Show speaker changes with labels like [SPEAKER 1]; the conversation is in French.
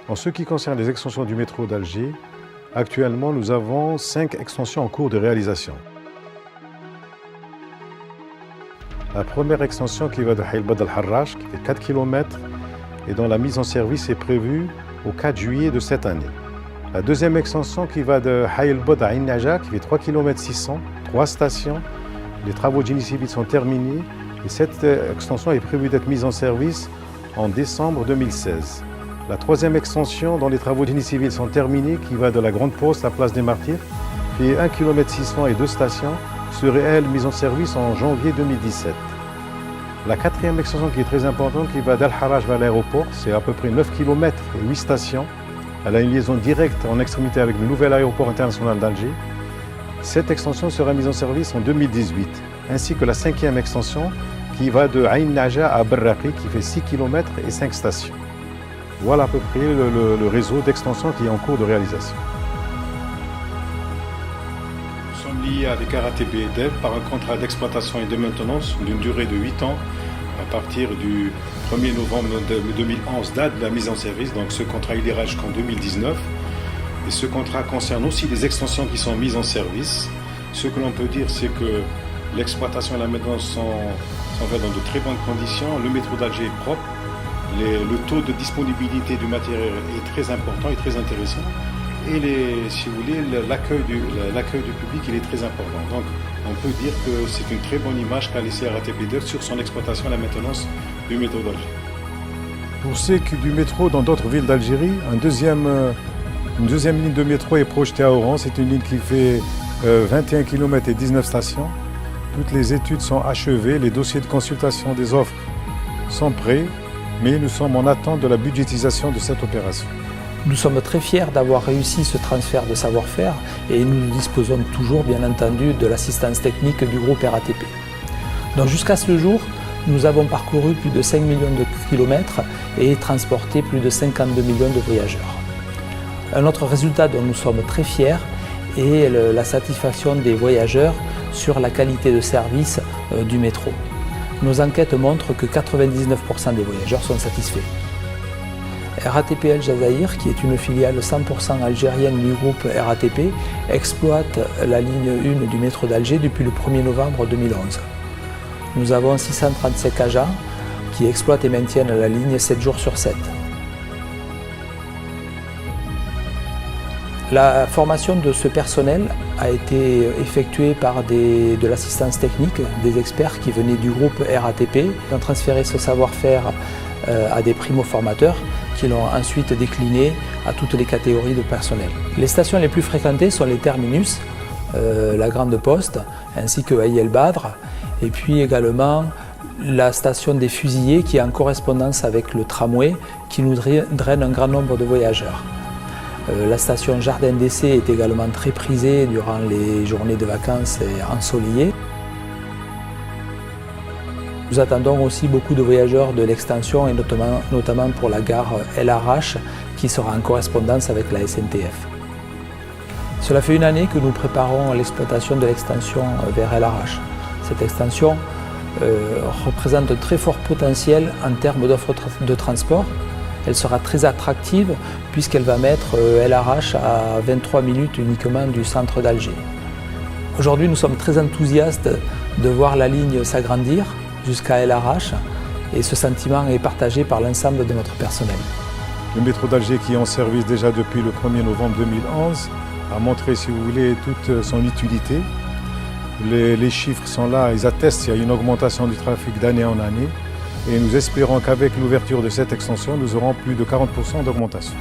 [SPEAKER 1] En ce qui concerne les extensions du métro d'Alger, actuellement nous avons 5 extensions en cours de réalisation. La première extension qui va de Haïl Bad al-Harrach, qui fait 4 km et dont la mise en service est prévue au 4 juillet de cette année. La deuxième extension qui va de Haïl Bad à Ain Naja, qui fait 3 km 600, 3 stations. Les travaux de génie civil sont terminés et cette extension est prévue d'être mise en service en décembre 2016. La troisième extension dont les travaux de génie civil sont terminés, qui va de la Grande Poste à Place des Martyrs, fait 1 km 600 et 2 stations, serait elle mise en service en janvier 2017. La quatrième extension qui est très importante, qui va d'Al-Harrach vers l'aéroport, c'est à peu près 9 km et 8 stations. Elle a une liaison directe en extrémité avec le nouvel aéroport international d'Alger. Cette extension sera mise en service en 2018, ainsi que la cinquième extension qui va de Ain Naja à Berraqi, qui fait 6 km et 5 stations. Voilà à peu près le réseau d'extension qui est en cours de réalisation. Nous sommes liés avec RATP et DEV par un contrat d'exploitation et de maintenance d'une durée de 8 ans à partir du 1er novembre 2011, date de la mise en service. Donc ce contrat il ira jusqu'en 2019. Et ce contrat concerne aussi des extensions qui sont mises en service. Ce que l'on peut dire, c'est que l'exploitation et la maintenance sont faites dans de très bonnes conditions. Le métro d'Alger est propre. Le taux de disponibilité du matériel est très important et très intéressant. Et si vous voulez, l'accueil du public il est très important. Donc on peut dire que c'est une très bonne image qu'a laissé RATP sur son exploitation et la maintenance du métro d'Alger. Pour ce qui est du métro dans d'autres villes d'Algérie, une deuxième ligne de métro est projetée à Oran. C'est une ligne qui fait 21 km et 19 stations. Toutes les études sont achevées, les dossiers de consultation des offres sont prêts, mais nous sommes en attente de la budgétisation de cette opération.
[SPEAKER 2] Nous sommes très fiers d'avoir réussi ce transfert de savoir-faire et nous disposons toujours, bien entendu, de l'assistance technique du groupe RATP. Donc jusqu'à ce jour, nous avons parcouru plus de 5 millions de kilomètres et transporté plus de 52 millions de voyageurs. Un autre résultat dont nous sommes très fiers est la satisfaction des voyageurs sur la qualité de service du métro. Nos enquêtes montrent que 99% des voyageurs sont satisfaits. RATP El Jazaïr, qui est une filiale 100% algérienne du groupe RATP, exploite la ligne 1 du métro d'Alger depuis le 1er novembre 2011. Nous avons 635 agents qui exploitent et maintiennent la ligne 7 jours sur 7. La formation de ce personnel a été effectuée par de l'assistance technique, des experts qui venaient du groupe RATP. Ils ont transféré ce savoir-faire à des primo-formateurs qui l'ont ensuite décliné à toutes les catégories de personnel. Les stations les plus fréquentées sont les terminus, la Grande Poste, ainsi que Haïl El Badr, et puis également la station des Fusillés qui est en correspondance avec le tramway qui nous draine un grand nombre de voyageurs. La station Jardin d'Essai est également très prisée durant les journées de vacances ensoleillées. Nous attendons aussi beaucoup de voyageurs de l'extension et notamment pour la gare El Harrach qui sera en correspondance avec la SNTF. Cela fait une année que nous préparons l'exploitation de l'extension vers El Harrach. Cette extension représente un très fort potentiel en termes d'offres de transport. Elle sera très attractive puisqu'elle va mettre El Harrach à 23 minutes uniquement du centre d'Alger. Aujourd'hui, nous sommes très enthousiastes de voir la ligne s'agrandir jusqu'à El Harrach et ce sentiment est partagé par l'ensemble de notre personnel.
[SPEAKER 1] Le métro d'Alger qui est en service déjà depuis le 1er novembre 2011 a montré, si vous voulez, toute son utilité. Les chiffres sont là, ils attestent qu'il y a une augmentation du trafic d'année en année. Et nous espérons qu'avec l'ouverture de cette extension, nous aurons plus de 40% d'augmentation.